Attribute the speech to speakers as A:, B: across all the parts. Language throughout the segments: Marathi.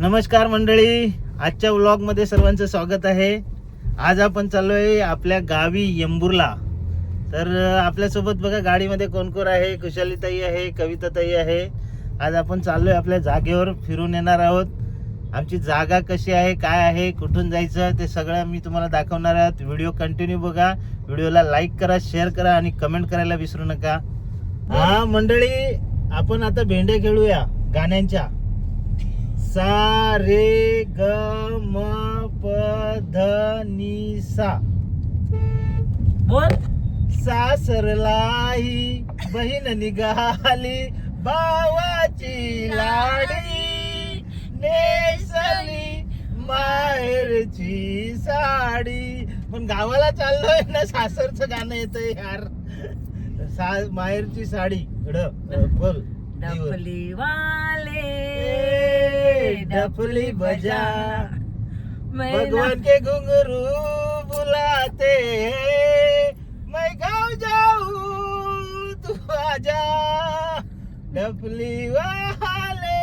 A: नमस्कार मंडळी, आजच्या व्लॉग मध्ये सर्वांचं स्वागत आहे. आज आपण चाललोय आपल्या गावी येंबूरला. तर आपल्यासोबत बघा गाडीमध्ये कोण कोण आहे. कुशालीताई आहे, कविताताई आहे. आज आपण चाललोय आपल्या जागेवर फिरून येणार आहोत. आमची जागा कशी आहे, काय आहे, कुठून जायचं ते सगळं मी तुम्हाला दाखवणार आहे. व्हिडिओ कंटिन्यू बघा. व्हिडिओला लाईक करा, शेअर करा आणि कमेंट करायला विसरू नका. हा मंडळी, आपण आता भेंडे खेळूया गाण्यांच्या. सा रे ग म प ध नि सा.
B: बोल.
A: सासरलाई बहीण निघाली, भावाची लाडी नेसली माहेरची साडी. पण गावाला चाललोय ना, सासरचं गाणं येतंय यार. माहेरची साडी बोल.
B: डफली वाले
A: डफली बजा,
B: मैं
A: भगवान के घुंघरू बुलाते हैं, मैं गाँव जाऊं तू आजा. डफली वाले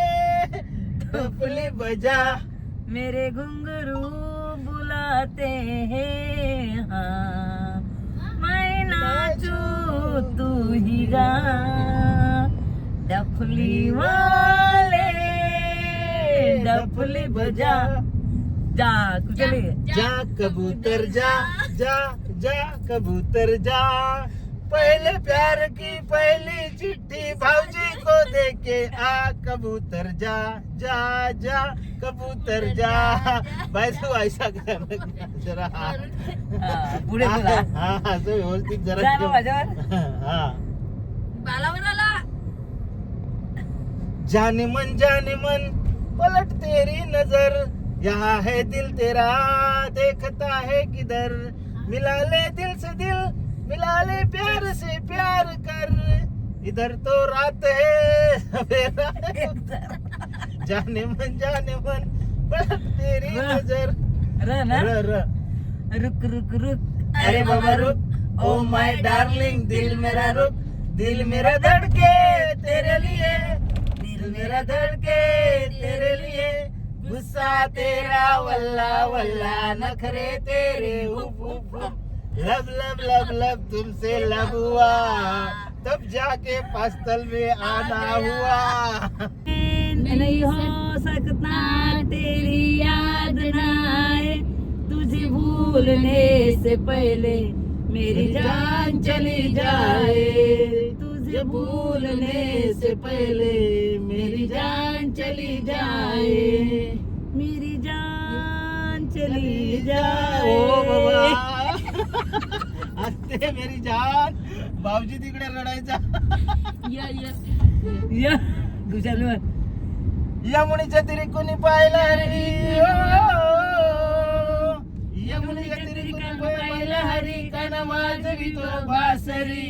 A: डफली बजा,
B: मेरे घुंघरू बुलाते हैं, हाँ मैं नाचू तू ही गा. डफली वाले डफली बजा. जा कुचले
A: जा कबूतर जा, जा जा कबूतर जा. पहले प्यार की पहली चिट्ठी भाऊजी को देके आ. कबूतर जा जा जा कबूतर जा. बाय तू ऐसा कर जरा.
B: पुढे बोला.
A: हा असं व्यवस्थित
B: जा
A: जरा.
B: ना माझ्यावर.
A: हा.
B: बालावर आला.
A: जाने मन पलट तेरी नजर, यहाँ है दिल तेरा देखता है किधर. मिला ले दिल से दिल, मिला ले प्यार से प्यार कर. इधर तो रात है सवेरा है उधर. जाने मन पलट तेरी नजर.
B: र ना.
A: र
B: रुक रुक रुक.
A: अरे बाबा रुक, ओ माय डार्लिंग दिल मेरा रुक. दिल मेरा धड़के तेरे लिए, दिल मेरा धड़के तेरे लिए. गुस्सा तेरा वल्ला वल्ला, नखरे तेरे उफ उफ उफ. लब लब लब लब तुमसे लब हुआ, तब जाके पास्तल में आना हुआ.
B: नहीं हो सकता तेरी याद ना आए, तुझे भूलने से पहले मेरी जान चली जाए. तुझे भूलने से पहले मेरी जान चली जाए, मेरी जान चली जाए.
A: ओ बाबा असते मेरी जान. बाबजी तिकडे रडायचा.
B: या गुजलवर.
A: यमुनीच्या तिरी कोणी पाहिला हरी, यमुनीच्या तिरी कोणी पाहिला हरी. कान वाजवी तो बासरी,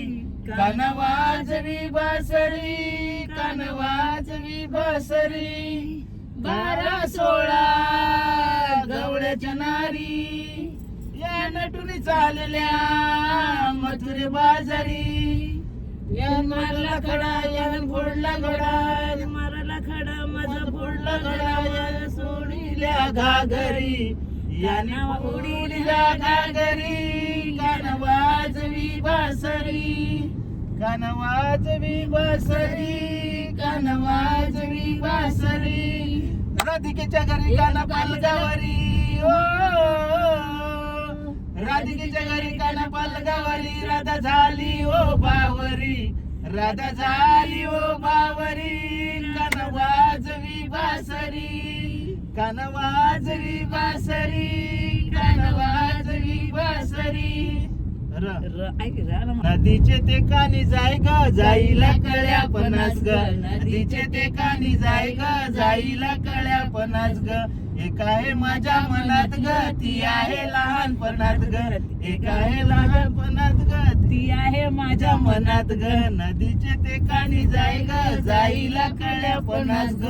A: कान वाजवी बासरी, कान वाजवी बासरी. 12-16 गवळ्याच्या नारी, या नटुनी चालल्या मथुरे बाजारी. यान मारला खडा, यान फोडला घोडा,
B: माराला खडा माझा
A: फोडला घडा. यान सोडिल्या घागरी, याने उडील्या घागरी. कान वाजवी बासरी, कान वाजवी बासरी, कान वाजवी बासरी. राधिकेच्या घरी काना पालगावरी, ओ राधिकेच्या घरी काना पालगावरी. राधा झाली ओ बावरी, राधा झाली ओ बावरी. कान वाजवी बासरी, कान वाजवी बासरी, कान वाजवी बासरी. नदीचे ते कानी जाय ग, जाईला कळ्या पणास ग. नदीचे ते कानी जाय ग, जाईला कळ्या पणास ग. एक आहे माझ्या मनात ग, ती आहे लहानपणात ग. एक आहे लहानपणात ग,
B: ती आहे माझ्या
A: मनात ग. नदीचे ते कानी जाय ग, जाईला कळ्या पणास ग.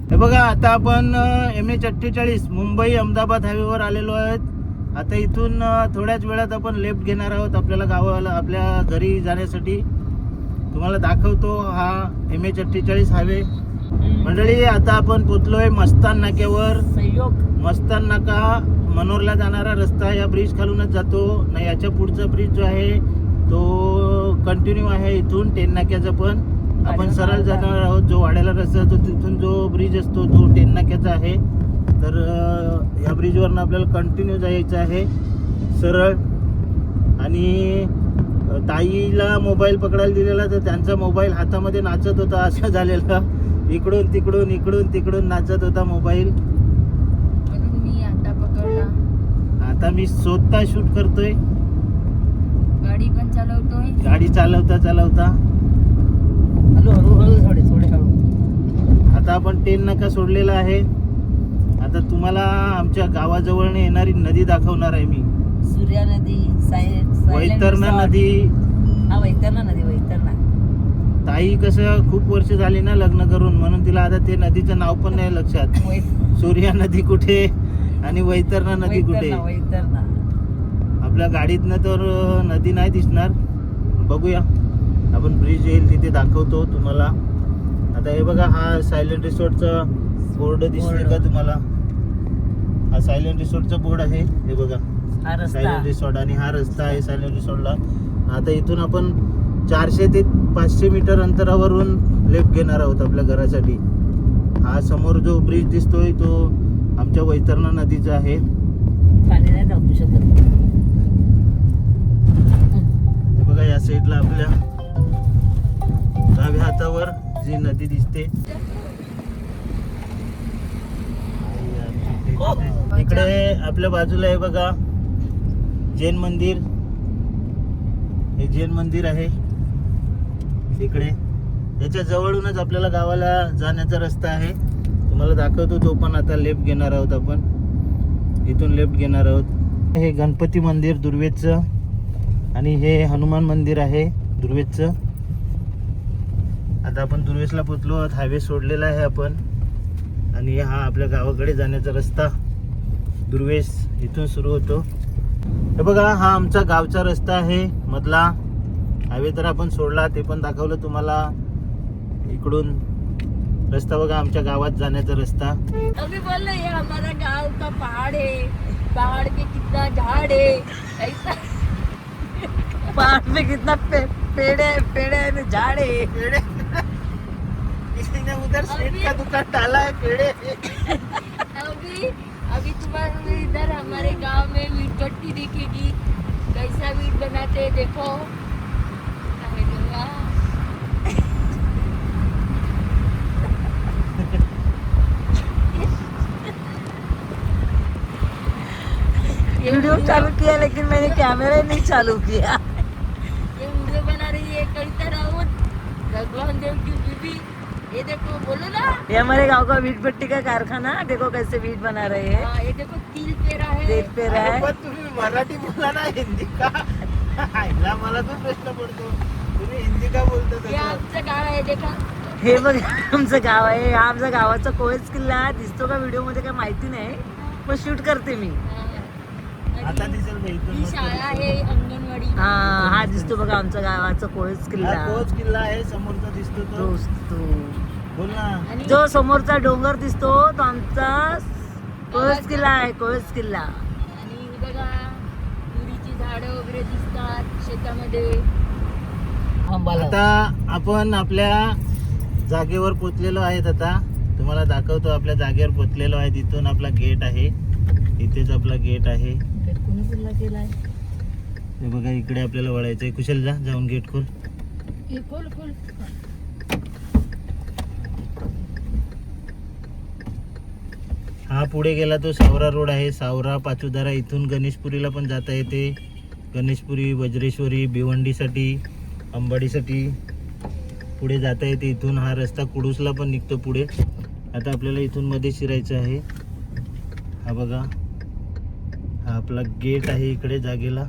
A: हे बघा, आता आपण MH48 मुंबई अहमदाबाद हायवेवर आलेलो आहेत. आता इथून थोड्याच वेळात आपण लेफ्ट घेणार आहोत आपल्याला गावाला, आपल्या घरी जाण्यासाठी. तुम्हाला दाखवतो हा MH48 हायवे. मंडळी आता आपण पोचलोय मस्तान नाक्यावर.
B: संयोग.
A: मस्तान नाका मनोरला जाणारा रस्ता या ब्रिज खालूनच जातो ना. याच्या पुढचा ब्रिज जो आहे तो कंटिन्यू आहे इथून टेन नाक्याचा. पण आपण सरळ जाणार आहोत. जो वाड्याला रस्ता तो तिथून जो ब्रिज असतो तो टेन नाक्याचा आहे. तर या ब्रिजवरनं आपल्याला कंटिन्यू जायचं आहे सरळ. आणि ताईला मोबाईल पकडायला दिलेला तर त्यांचा मोबाईल हातामध्ये नाचत होता असं झालेलं. इकडून तिकडून इकडून तिकडून नाचत होता मोबाईल.
B: म्हणून मी आता पकडला.
A: आता मी स्वतः शूट करतोय.
B: गाडी पण चालवतोय.
A: गाडी चालवता चालवता.
B: हळूहळू थोडे थोडे हळू.
A: आता आपण टेन नाका सोडलेला आहे. आता तुम्हाला आमच्या गावाजवळ येणारी नदी दाखवणार आहे मी.
B: सूर्या नदी,
A: वैतरणा नदी.
B: हा वैतरणा नदी. वैतरणा.
A: ताई कसं खूप वर्ष झाली ना लग्न करून, म्हणून तिला आता ते नदीचं नाव पण नाही लक्षात. सूर्या नदी कुठे आणि वैतरणा नदी कुठे.
B: वैतरणा.
A: आपल्या गाडीतनं तर नदी नाही दिसणार. बघूया आपण ब्रिज येईल तिथे दाखवतो तुम्हाला. आता हे बघा हा सायलेंट रिसॉर्टचा बोर्ड दिसतोय का तुम्हाला. हा सायलेंट रिसॉर्टचा बोर्ड आहे. हे बघा
B: हा रस्ता.
A: सायलेंट रिसॉर्ट आणि हा रस्ता आहे सायलेंट रिसॉर्टला. आता इथून आपण 400 ते 500 मीटर अंतरावरून लेफ्ट घेणार आहोत आपल्या घरासाठी. हा समोर जो ब्रिज दिसतोय तो आमच्या वैतरणा नदीचा आहे.
B: पाणी नाही टाकू शकत.
A: हे बघा या साईडला आपल्या डाव्या हातावर जी नदी दिसते. इकडे आपल्या बाजूला आहे बघा जैन मंदिर. हे जैन मंदिर आहे इकडे. याच्या जवळूनच आपल्याला गावाला जाण्याचा रस्ता आहे. तुम्हाला दाखवतो तो पण. आता लेफ्ट घेणार आहोत आपण. इथून लेफ्ट घेणार आहोत. हे गणपती मंदिर दुर्वेचं आणि हे हनुमान मंदिर आहे दुर्वेचं. आता आपण दुर्वेसला पोचलो आहोत. हायवे सोडलेला आहे आपण. आणि हा आपल्या गावाकडे जाण्याचा रस्ता दुर्वेस इथून सुरू होतो. हे बघा हा आमचा गावचा रस्ता आहे मधला. हायवे तर आपण सोडला ते पण दाखवलं तुम्हाला. इकडून रस्ता बघा आमच्या गावात जाण्याचा रस्ता.
B: अभी बोल रहे हैं हमारा गांव का पहाड़ है. पहाड़ पे कितना झाड़ है. ऐसा पहाड़ पे कितना पेड़ है झाड़ है.
A: किसी ने उधर स्वीट का दुकान डाला है पेड़े.
B: अभी तुम्हारे इधर हमारे गांव में मीट भट्टी दिखेगी. कैसा मीट बनाते हैं देखो. अरे गंगा. वीडियो चालू किया लेकिन मैंने कैमरा नहीं चालू किया. ये वीडियो बना रही है कविता राउत, भगवान देव की बीबी. ये देखो बोलो ना. ये हमारे गांव का वीट भट्टी का कारखाना. देखो कैसे वीट बना रहे हैं. ये देखो तिल पेरा है. तिल पेरा है.
A: पण तुम्ही मराठी बोला ना हिंदी का. आईला मला तो प्रश्न पडतो तुम्ही हिंदी का बोलता.
B: हे आमचं गाव आहे देखा. हे बघ आमचं गाव आहे. हा आमच्या गावाचा कोळस किल्ला दिसतो का व्हिडिओ मध्ये काय माहिती नाही पण शूट करते मी.
A: आता दिसेल बाई इथून.
B: शाळा आहे अंगणवाडी. हा दिसतो बघा आमच्या गावाचा कोळस किल्ला.
A: कोच किल्ला आहे समोरचा दिसतो तो. बोल ना.
B: जो समोरचा डोंगर दिसतो तो आमचा कोळस किल्ला आहे. कोळस किल्ला. आणि बघा तुरीची झाडं वगैरे दिसतात शेतामध्ये.
A: आता आपण आपल्या जागेवर पोचलेलो आहेत. आता तुम्हाला दाखवतो आपल्या जागेवर पोचलेलो आहे. तिथून आपला गेट आहे. इथेच आपला गेट आहे.
B: कोणी पुन्हा केलाय.
A: हे बघा इकडे आपल्याला वळायचंय. कुशल जा जाऊन गेट खोल.
B: खोल खोल.
A: हा पुढे गेला तो सावरा रोड आहे. सावरा पाचुदारा. इथून गणेशपुरीला पण जाता येते. गणेशपुरी, वज्रेश्वरी, भिवंडीसाठी, अंबाडीसाठी पुढे जाता येते. इथून हा रस्ता कुडूसला पण निघतो पुढे. आता आपल्याला इथून मध्ये शिरायचं आहे. हा बघा हा आपला गेट आहे इकडे जागेला.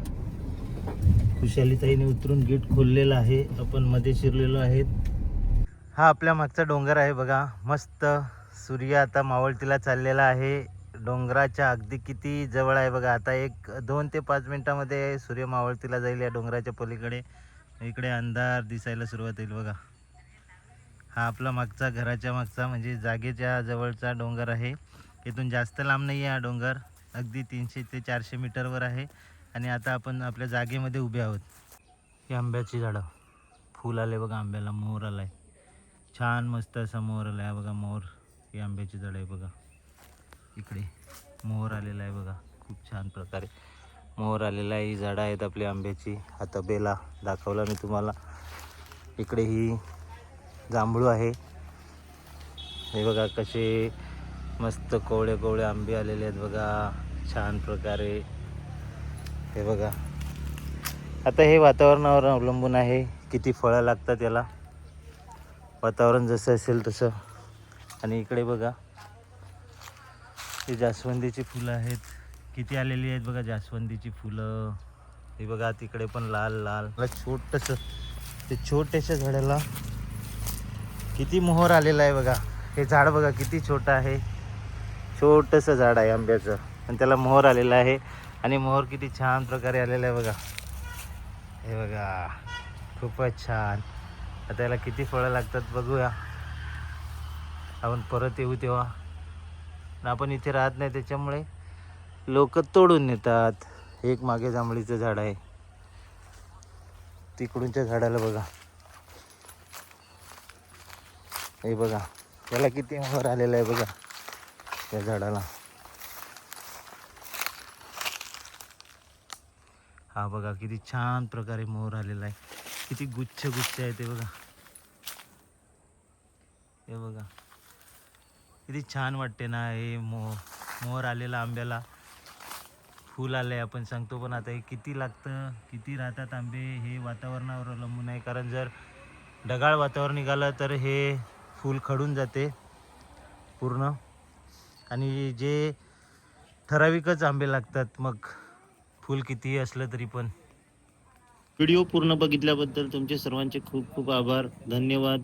A: खुशालीताईने उतरून गेट खोललेला आहे. आपण मध्ये शिरलेलो आहेत. हा आपल्या मागचा डोंगर आहे बघा. मस्त सूर्य आता मावळतीला चाललेला आहे. डोंगराच्या अगदी किती जवळ आहे बघा. आता 2 ते 5 मिनिटामध्ये सूर्य मावळतीला जाईल या डोंगराच्या पलीकडे. इकडे अंधार दिसायला सुरुवात होईल बघा. हा आपला मागचा घराच्या मागचा म्हणजे जागेच्या जवळचा डोंगर आहे. इथून जास्त लांब नाही आहे हा डोंगर, अगदी 300 ते 400 मीटरवर आहे. आणि आता आपण आपल्या जागेमध्ये उभे आहोत. ही आंब्याची झाडं, फूल आले बघा आंब्याला, मोहर आलाय छान मस्त असा मोहर आलाय बघा. मोहर, ही आंब्याची झाडं आहे बघा. इकडे मोहर आलेला आहे बघा, खूप छान प्रकारे मोहर आलेला आहे. ही झाडं आहेत आपली आंब्याची. आता बेला दाखवला मी तुम्हाला. इकडे ही जांभळू आहे. हे बघा कसे मस्त कोवळे कोवळे आंबे आलेले आहेत बघा, छान प्रकारे. हे बघा, आता हे वातावरणावर अवलंबून आहे किती फळं लागतात याला, वातावरण जसं असेल तसं. आणि इकडे बघा ही जास्वंदीची फुलं आहेत, किती आलेली आहेत बघा जास्वंदीची फुलं. हे बघा तिकडे पण लाल लाल छोटंसं, ते छोट्याशा झाडाला किती मोहर आलेला आहे बघा. हे झाड बघा किती छोटं आहे, छोटंसं झाड आहे आंब्याचं, आणि त्याला मोहर आलेला आहे. आणि मोहर किती छान प्रकारे आलेला आहे बघा. हे बघा खूपच छान. आता याला किती फळं लागतात बघूया आपण परत येऊ तेव्हा. आपण इथे राहत नाही त्याच्यामुळे लोक तोडून नेतात. एक मागे जांभळीचं झाड आहे, तिकडूनच्या झाडाला बघा, हे बघा त्याला किती मोहर आलेला आहे बघा त्या झाडाला. हा बघा किती छान प्रकारे मोहर आलेला आहे, किती गुच्छ गुच्छ आहे ते बघा. हे बघा किती छान वाटते ना हे मोहर आलेला आंब्याला. फूल आले आपण सांगतो, पण आता हे किती लागतं, किती राहतात आंबे हे वातावरणावर अवलंबून आहे. कारण जर ढगाळ वातावरण निघालं तर हे फूल खडून जाते पूर्ण, आणि जे ठराविकच आंबे लागतात, मग फूल कितीही असलं तरी पण. व्हिडिओ पूर्ण बघितल्याबद्दल तुमचे सर्वांचे खूप खूप आभार, धन्यवाद.